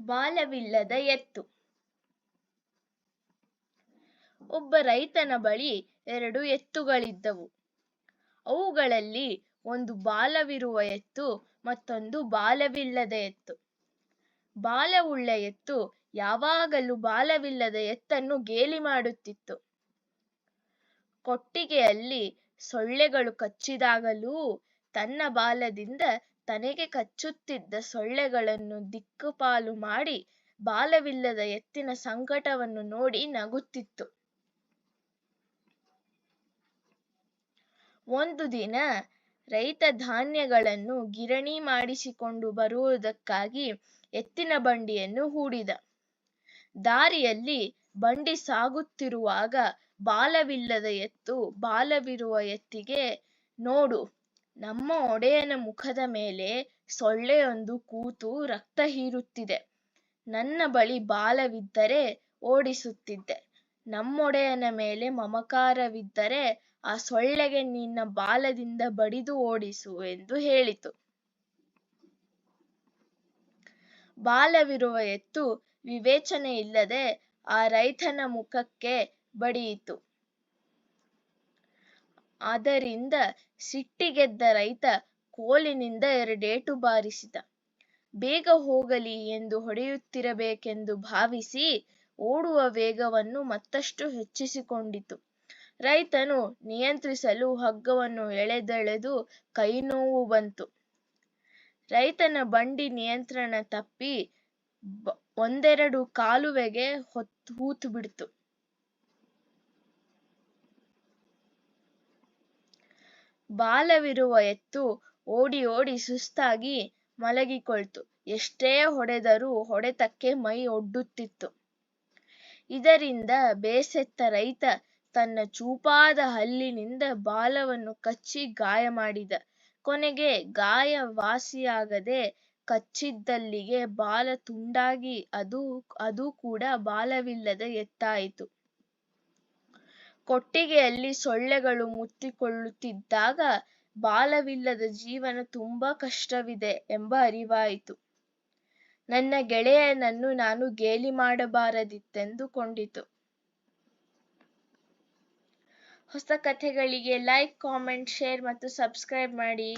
ಬಾಲವಿಲ್ಲದ ಎತ್ತು. ಒಬ್ಬ ರೈತನ ಬಳಿ 2 ಎತ್ತುಗಳಿದ್ದವು. ಅವುಗಳಲ್ಲಿ ಒಂದು ಬಾಲವಿರುವ ಎತ್ತು, ಮತ್ತೊಂದು ಬಾಲವಿಲ್ಲದ ಎತ್ತು. ಬಾಲವುಳ್ಳ ಎತ್ತು ಯಾವಾಗಲೂ ಬಾಲವಿಲ್ಲದ ಎತ್ತನ್ನು ಗೇಲಿ ಮಾಡುತ್ತಿತ್ತು. ಕೊಟ್ಟಿಗೆಯಲ್ಲಿ ಸೊಳ್ಳೆಗಳು ಕಚ್ಚಿದಾಗಲೂ ತನ್ನ ಬಾಲದಿಂದ ತನಗೆ ಕಚ್ಚುತ್ತಿದ್ದ ಸೊಳ್ಳೆಗಳನ್ನು ದಿಕ್ಕಾಪಾಲು ಮಾಡಿ ಬಾಲವಿಲ್ಲದ ಎತ್ತಿನ ಸಂಕಟವನ್ನು ನೋಡಿ ನಗುತ್ತಿತ್ತು. ಒಂದು ದಿನ ರೈತ ಧಾನ್ಯಗಳನ್ನು ಗಿರಣಿ ಮಾಡಿಸಿಕೊಂಡು ಬರುವುದಕ್ಕಾಗಿ ಎತ್ತಿನ ಬಂಡಿಯನ್ನು ಹೂಡಿದ. ದಾರಿಯಲ್ಲಿ ಬಂಡಿ ಸಾಗುತ್ತಿರುವಾಗ ಬಾಲವಿಲ್ಲದ ಎತ್ತು ಬಾಲವಿರುವ ಎತ್ತಿಗೆ, "ನೋಡು, ನಮ್ಮ ಒಡೆಯನ ಮುಖದ ಮೇಲೆ ಸೊಳ್ಳೆಯೊಂದು ಕೂತು ರಕ್ತ ಹೀರುತ್ತಿದೆ. ನನ್ನ ಬಳಿ ಬಾಲವಿದ್ದರೆ ಓಡಿಸುತ್ತಿದ್ದೆ. ನಮ್ಮೊಡೆಯನ ಮೇಲೆ ಮಮಕಾರವಿದ್ದರೆ ಆ ಸೊಳ್ಳೆಗೆ ನಿನ್ನ ಬಾಲದಿಂದ ಬಡಿದು ಓಡಿಸು" ಎಂದು ಹೇಳಿತು. ಬಾಲವಿರುವ ಎತ್ತು ವಿವೇಚನೆ ಇಲ್ಲದೆ ಆ ರೈತನ ಮುಖಕ್ಕೆ ಬಡಿಯಿತು. ಅದರಿಂದ ಸಿಟ್ಟಿಗೆದ್ದ ರೈತ ಕೋಲಿನಿಂದ 2 ಏಟು ಬಾರಿಸಿದ. ಬೇಗ ಹೋಗಲಿ ಎಂದು ಹೊಡೆಯುತ್ತಿರಬೇಕೆಂದು ಭಾವಿಸಿ ಓಡುವ ವೇಗವನ್ನು ಮತ್ತಷ್ಟು ಹೆಚ್ಚಿಸಿಕೊಂಡಿತು. ರೈತನು ನಿಯಂತ್ರಿಸಲು ಹಗ್ಗವನ್ನು ಎಳೆದೆಳೆದು ಕೈನೋವು ಬಂತು. ರೈತನ ಬಂಡಿ ನಿಯಂತ್ರಣ ತಪ್ಪಿ ಒಂದೆರಡು ಕಾಲುವೆಗೆ ಹೂತುಬಿಡ್ತು. ಬಾಲವಿರುವ ಎತ್ತು ಓಡಿ ಓಡಿ ಸುಸ್ತಾಗಿ ಮಲಗಿಕೊಳ್ತು. ಎಷ್ಟೇ ಹೊಡೆದರೂ ಹೊಡೆತಕ್ಕೆ ಮೈ ಒಡ್ಡುತ್ತಿತ್ತು. ಇದರಿಂದ ಬೇಸೆತ್ತ ರೈತ ತನ್ನ ಚೂಪಾದ ಹಲ್ಲಿನಿಂದ ಬಾಲವನ್ನು ಕಚ್ಚಿ ಗಾಯ ಮಾಡಿದ. ಕೊನೆಗೆ ಗಾಯ ವಾಸಿಯಾಗದೆ ಕಚ್ಚಿದ್ದಲ್ಲಿಗೆ ಬಾಲ ತುಂಡಾಗಿ ಅದು ಕೂಡ ಬಾಲವಿಲ್ಲದ ಎತ್ತಾಯಿತು. ಕೊಟ್ಟಿಗೆಯಲ್ಲಿ ಸೊಳ್ಳೆಗಳು ಮುತ್ತಿಕೊಳ್ಳುತ್ತಿದ್ದಾಗ ಬಾಲವಿಲ್ಲದ ಜೀವನ ತುಂಬಾ ಕಷ್ಟವಿದೆ ಎಂಬ ಅರಿವಾಯಿತು. ನನ್ನ ಗೆಳೆಯನನ್ನು ನಾನು ಗೇಲಿ ಮಾಡಬಾರದಿತ್ತೆಂದುಕೊಂಡಿತು. ಹೊಸ ಕಥೆಗಳಿಗೆ ಲೈಕ್, ಕಾಮೆಂಟ್, ಶೇರ್ ಮತ್ತು ಸಬ್ಸ್ಕ್ರೈಬ್ ಮಾಡಿ.